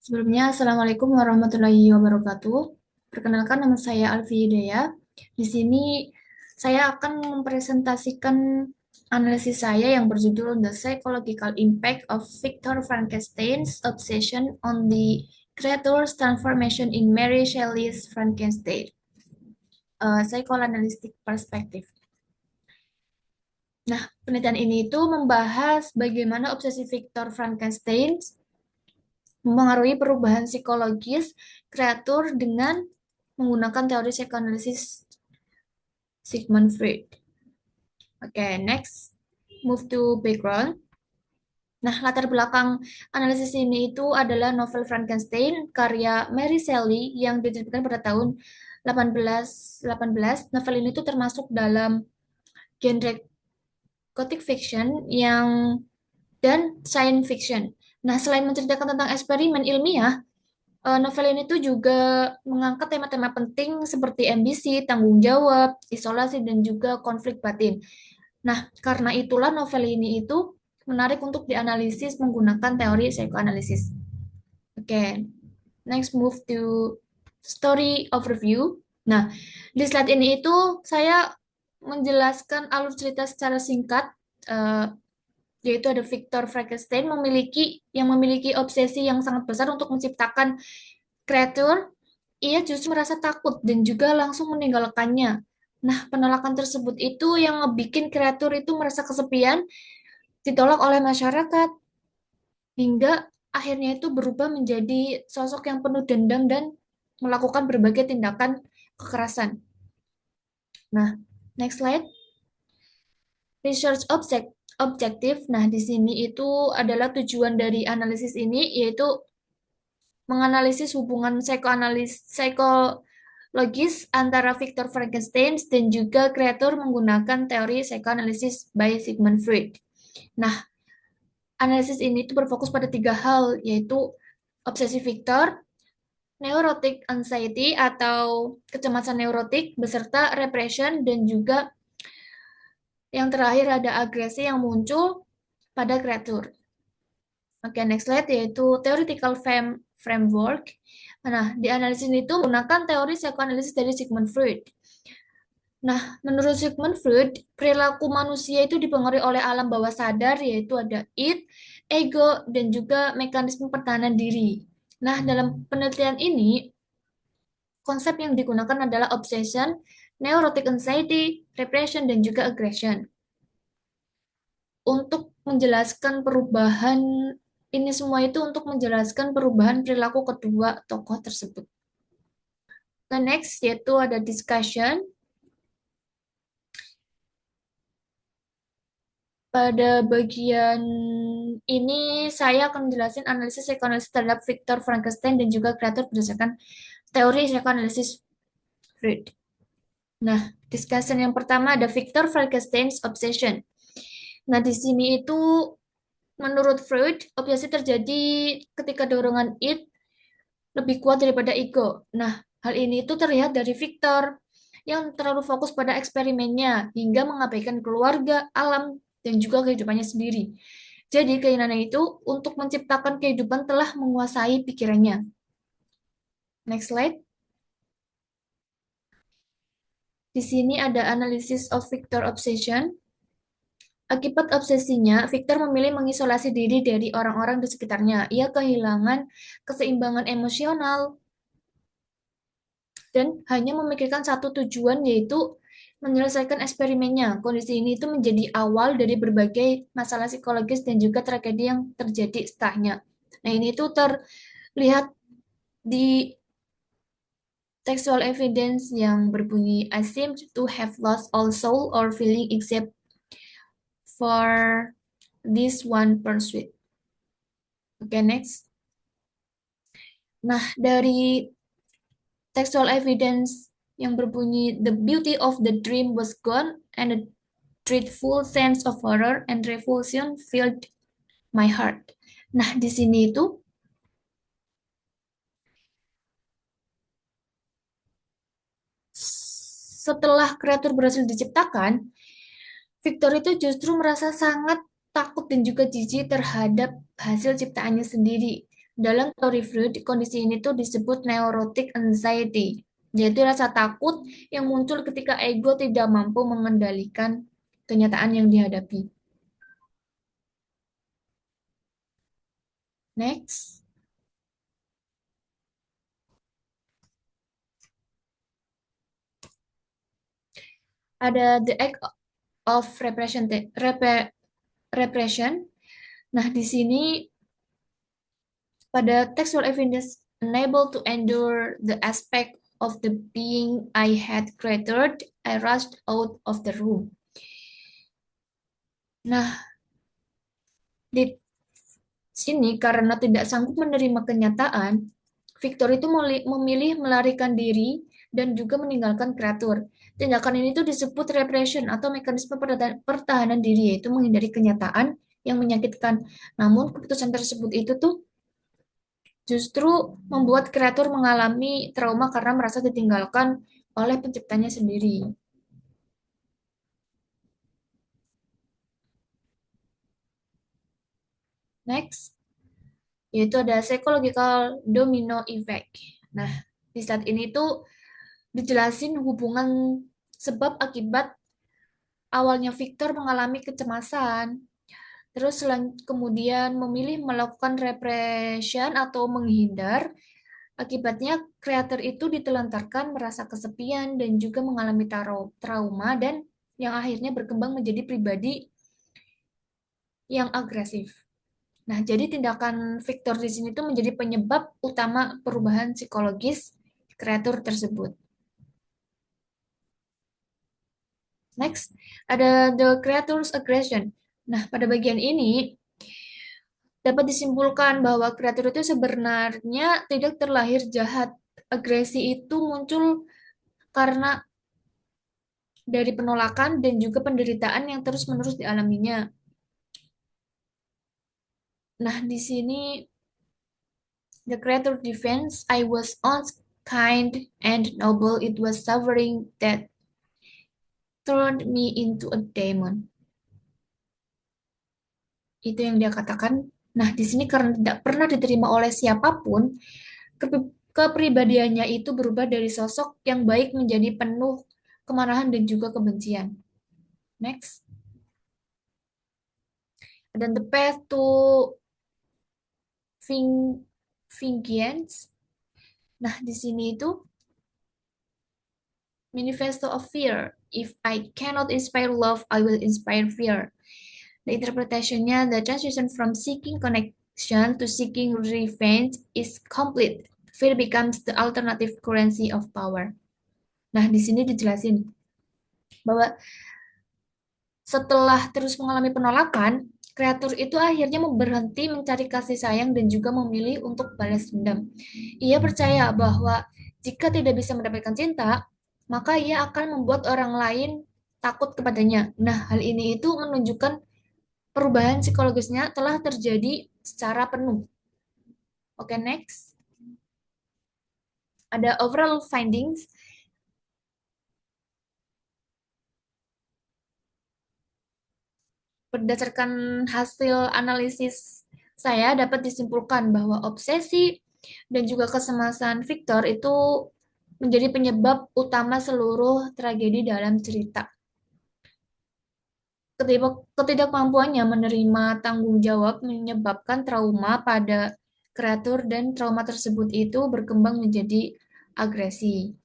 Sebelumnya, Assalamualaikum warahmatullahi wabarakatuh. Perkenalkan, nama saya Alfi Hidayah. Di sini saya akan mempresentasikan analisis saya yang berjudul The Psychological Impact of Viktor Frankenstein's Obsession on the Creature's Transformation in Mary Shelley's Frankenstein. Psychoanalytic Perspective. Nah, penelitian ini itu membahas bagaimana obsesi Viktor Frankenstein mempengaruhi perubahan psikologis kreatur dengan menggunakan teori psikoanalisis Sigmund Freud. Oke, next, move to background. Nah, latar belakang analisis ini itu adalah novel Frankenstein karya Mary Shelley yang diterbitkan pada tahun 1818. Novel ini tuh termasuk dalam genre gothic fiction dan science fiction. Nah, selain menceritakan tentang eksperimen ilmiah, novel ini tuh juga mengangkat tema-tema penting seperti ambisi, tanggung jawab, isolasi, dan juga konflik batin. Nah, karena itulah novel ini itu menarik untuk dianalisis menggunakan teori psikoanalisis. Oke, next move to story overview. Nah, di slide ini itu saya menjelaskan alur cerita secara singkat, eh, yaitu ada Viktor Frankenstein memiliki obsesi yang sangat besar untuk menciptakan kreatur. Ia justru merasa takut dan juga langsung meninggalkannya. Nah, penolakan tersebut itu yang ngebikin kreatur itu merasa kesepian, ditolak oleh masyarakat, hingga akhirnya itu berubah menjadi sosok yang penuh dendam dan melakukan berbagai tindakan kekerasan. Nah, next slide. Research objektif. Nah, di sini itu adalah tujuan dari analisis ini, yaitu menganalisis hubungan psikologis antara Viktor Frankenstein dan juga kreator menggunakan teori psikoanalisis by Sigmund Freud. Nah, analisis ini tuh berfokus pada tiga hal, yaitu obsesi Viktor, neurotic anxiety atau kecemasan neurotik, beserta repression, dan juga yang terakhir ada agresi yang muncul pada kreatur. Oke, next slide yaitu theoretical framework. Nah, di analisis itu menggunakan teori psikoanalisis dari Sigmund Freud. Nah, menurut Sigmund Freud, perilaku manusia itu dipengaruhi oleh alam bawah sadar, yaitu ada id, ego, dan juga mekanisme pertahanan diri. Nah, dalam penelitian ini, konsep yang digunakan adalah obsession, neurotic anxiety, repression, dan juga aggression. Untuk menjelaskan perubahan ini semua itu untuk menjelaskan perubahan perilaku kedua tokoh tersebut. Nah, next yaitu ada discussion. Pada bagian ini saya akan menjelaskan analisis psikoanalisis terhadap Viktor Frankenstein dan juga kreator berdasarkan teori psikoanalisis Freud. Nah, discussion yang pertama ada Viktor Frankenstein's obsession. Nah, di sini itu menurut Freud, obsesi terjadi ketika dorongan id lebih kuat daripada ego. Nah, hal ini itu terlihat dari Victor yang terlalu fokus pada eksperimennya hingga mengabaikan keluarga, alam, dan juga kehidupannya sendiri. Jadi, keinginannya itu untuk menciptakan kehidupan telah menguasai pikirannya. Next slide. Di sini ada analisis of Victor obsession. Akibat obsesinya, Victor memilih mengisolasi diri dari orang-orang di sekitarnya. Ia kehilangan keseimbangan emosional, dan hanya memikirkan satu tujuan, yaitu menyelesaikan eksperimennya. Kondisi ini itu menjadi awal dari berbagai masalah psikologis dan juga tragedi yang terjadi setelahnya. Nah, ini itu terlihat di textual evidence yang berbunyi I seem to have lost all soul or feeling except for this one pursuit. Oke, next. Nah, dari textual evidence yang berbunyi the beauty of the dream was gone and a dreadful sense of horror and revulsion filled my heart. Nah, di sini itu setelah kreatur berhasil diciptakan, Victor itu justru merasa sangat takut dan juga jijik terhadap hasil ciptaannya sendiri. Dalam teori Freud, kondisi ini tuh disebut neurotic anxiety, yaitu rasa takut yang muncul ketika ego tidak mampu mengendalikan kenyataan yang dihadapi. Next, ada the act of repression. Nah, di sini pada textual evidence unable to endure the aspect of the being I had created, I rushed out of the room. Nah, di sini karena tidak sanggup menerima kenyataan, Victor itu memilih melarikan diri dan juga meninggalkan kreatur. Tindakan ini tuh disebut repression atau mekanisme pertahanan diri, yaitu menghindari kenyataan yang menyakitkan. Namun keputusan tersebut itu tuh justru membuat kreatur mengalami trauma karena merasa ditinggalkan oleh penciptanya sendiri. Next, yaitu ada psychological domino effect. Nah, di saat ini tuh dijelasin hubungan sebab akibat awalnya Victor mengalami kecemasan, terus kemudian memilih melakukan repression atau menghindar. Akibatnya, kreator itu ditelantarkan merasa kesepian dan juga mengalami trauma dan yang akhirnya berkembang menjadi pribadi yang agresif. Nah, jadi tindakan Victor di sini tuh menjadi penyebab utama perubahan psikologis kreator tersebut. Next, ada the creator's aggression. Nah, pada bagian ini dapat disimpulkan bahwa kreator itu sebenarnya tidak terlahir jahat. Agresi itu muncul karena dari penolakan dan juga penderitaan yang terus-menerus dialaminya. Nah, di sini the creator defense, I was once kind and noble, it was suffering that turned me into a demon. Itu yang dia katakan. Nah, di sini karena tidak pernah diterima oleh siapapun, kepribadiannya itu berubah dari sosok yang baik menjadi penuh kemarahan dan juga kebencian. Next. Dan the path to vengeance. Nah, di sini itu manifesto of fear. If I cannot inspire love, I will inspire fear. The interpretationnya, the transition from seeking connection to seeking revenge is complete. Fear becomes the alternative currency of power. Nah, di sini dijelasin bahwa setelah terus mengalami penolakan, kreatur itu akhirnya berhenti mencari kasih sayang dan juga memilih untuk balas dendam. Ia percaya bahwa jika tidak bisa mendapatkan cinta, maka ia akan membuat orang lain takut kepadanya. Nah, hal ini itu menunjukkan perubahan psikologisnya telah terjadi secara penuh. Oke, next. Ada overall findings. Berdasarkan hasil analisis saya dapat disimpulkan bahwa obsesi dan juga kecemasan Victor itu menjadi penyebab utama seluruh tragedi dalam cerita. Ketidakmampuannya menerima tanggung jawab menyebabkan trauma pada kreatur dan trauma tersebut itu berkembang menjadi agresi.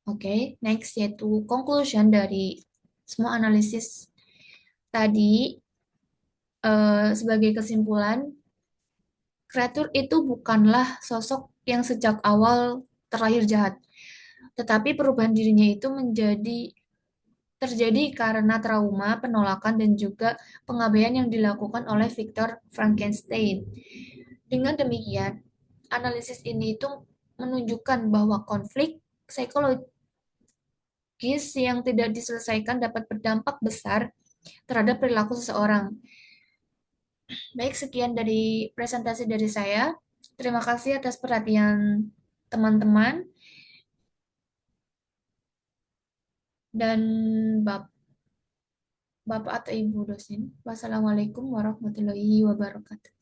Oke, next yaitu conclusion dari semua analisis tadi. Sebagai kesimpulan, kreatur itu bukanlah sosok yang sejak awal terlahir jahat, tetapi perubahan dirinya itu terjadi karena trauma, penolakan, dan juga pengabaian yang dilakukan oleh Viktor Frankenstein. Dengan demikian, analisis ini itu menunjukkan bahwa konflik psikologis yang tidak diselesaikan dapat berdampak besar terhadap perilaku seseorang. Baik, sekian dari presentasi dari saya. Terima kasih atas perhatian teman-teman dan Bapak. Bapak atau Ibu dosen. Wassalamualaikum warahmatullahi wabarakatuh.